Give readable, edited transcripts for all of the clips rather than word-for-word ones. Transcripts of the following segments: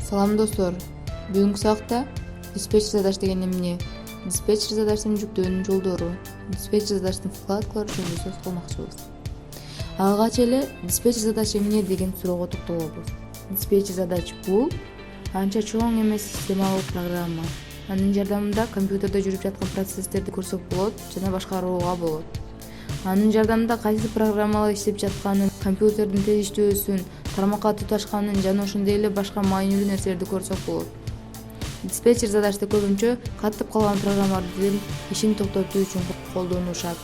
Салам достор. Бүгүнкү сабакта диспетчер задач деген эмне? Диспетчер задачтын жүктөөнүн жолдору, диспетчер задачтын вкладкалары жөнүндө сөз кылмакчыбыз. Алгач эле диспетчер задач эмне деген суроого токтолобуз. Диспетчер задач бул анча чоң эмес системалык программа. Анын жардамында компьютерде жүрүп жаткан процесстерди көрсөк болот жана башкарууга болот. Анын жардамында кайсы программалар иштеп жатканын, компьютердин тез иштөөсүн, тармакка туташканын жана ошондой эле башка маанилүү нерселерди көрсөк болот. Диспетчер задачты көбүнчө катып калган программалардын ишин токтотуу үчүн колдонушат.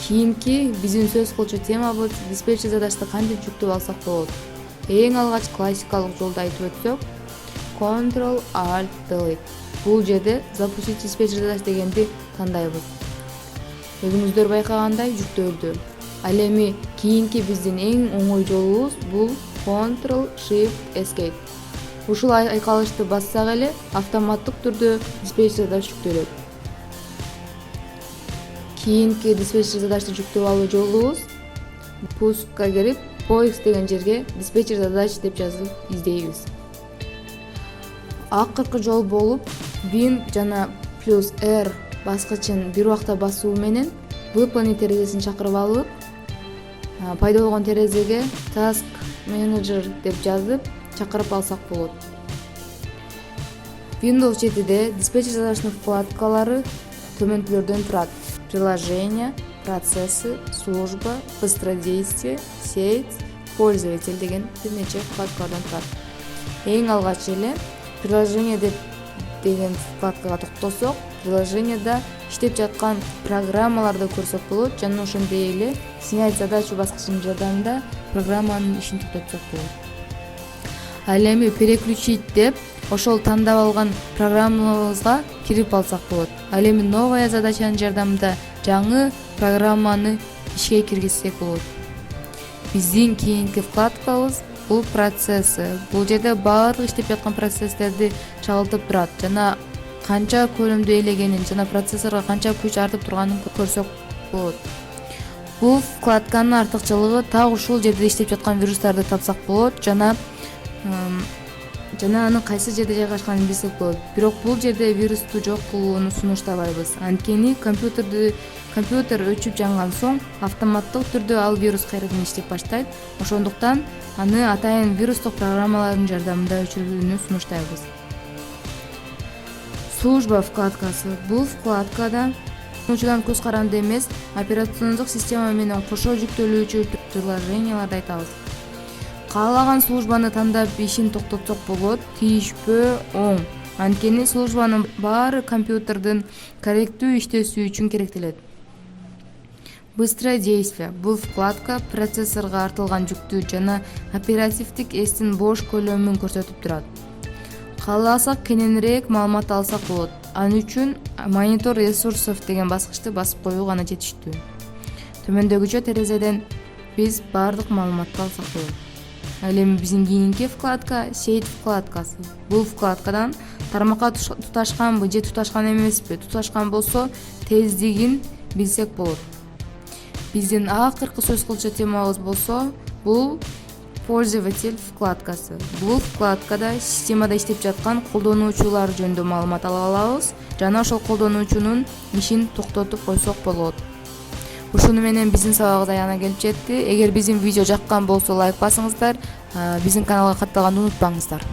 Кийинки биздин сөз кылчу темабыз диспетчер задачты кантип жүктөп алсак болот. Эң алгач классикалык жолду айтып өтсөк, Ctrl-Alt-Delete. Бул жерде запустить диспетчер задач дегенди тандайбыз. Өзүңүздөр байкагандай жүктөлдү. Ал эми кийинки биздин эң оңой жолубуз бул Ctrl-Shift-Escape. Ушул айкалышты бассак эле автоматтык түрдө диспетчер задач жүктөлөт. Кийинки диспетчер задачты жүктөп алуу жолубуз пускка кирип, поиск деген жерге диспетчер задач деп жазып издейбиз. Акыркы жол болуп Win жана +R баскычын бир убакта басуу менен выполнить терезесин чакырып алып, пайда болгон терезеге Task Manager деп жазып чакырып алсак болот. Windows 7де диспетчер задачтын вкладкалары төмөнкүлөрдөн турат. Приложения, процессы, служба, быстродействие, сеть, пользователь деген бир нече вкладкалардан турат. Эң алгач эле приложение деген вкладкага токтосок, приложениеда иштеп жаткан программаларды көрсөк болот жана ошондой эле снять задачу баскычынын жардамында программанын ишин токтотсок болот. Ал эми переключить деп ошол тандап алган программабызга кирип алсак болот. Ал эми новая задачанын жардамында жаңы программаны ишке киргизсек болот. Биздин кийинки вкладкабыз бул процессы. Бул жерде баардык иштеп жаткан процесстерди чагылтып турат жана канча көлөмдө ээлегенин жана процессорго канча күч артып турганын көрсөк болот. Бул вкладканын артыкчылыгы так ушул жерде иштеп жаткан вирустарды тапсак болот жана анын кайсы жерде жайгашканын билсек болот. Бирок бул жерде вирусту жок кылууну сунуштабайбыз. Анткени компьютер өчүп жанган соң автоматтык түрдө ал вирус кайрадан иштеп баштайт. Ошондуктан аны атайын вирустук программалардын жардамында өчүрүүнү сунуштайбыз. Служба вкладкасы. Бул вкладкада колдонуучудан көз каранды эмес, операциондук система менен кошо жүктөлүүчү приложенияларды айтабыз. Каалаган службаны тандап ишин токтотсок болот, тийишпөө оң. Анткени службанын баары компьютердин корректүү иштөөсү үчүн керектелет. Быстродействие. Бул вкладка процессорго артылган жүктү жана оперативдик эстин бош көлөмүн көрсөтүп турат. Кааласак кененирээк маалымат алсак болот. Ал үчүн монитор ресурсов деген баскычты басып коюу гана жетиштүү. Төмөндөгүчө терезеден биз баардык маалыматты алсак болот. Ал эми биздин кийинки вкладка сеть вкладкасы. Бул вкладкадан тармакка туташканбы же туташкан эмеспи, туташкан болсо тездигин билсек болот. Биздин акыркы сөз кылчу темабыз болсо бул пользователь вкладкасы. Бул вкладкада системада иштеп жаткан колдонуучулар жөнүндө маалымат ала алабыз жана ошол колдонуучунун ишин токтотуп койсок болот. Ушуну менен биздин сабагыбыз аягына келип жетти. Эгер биздин видео жаккан болсо лайк басыңыздар, биздин каналга катталганды унутпаңыздар.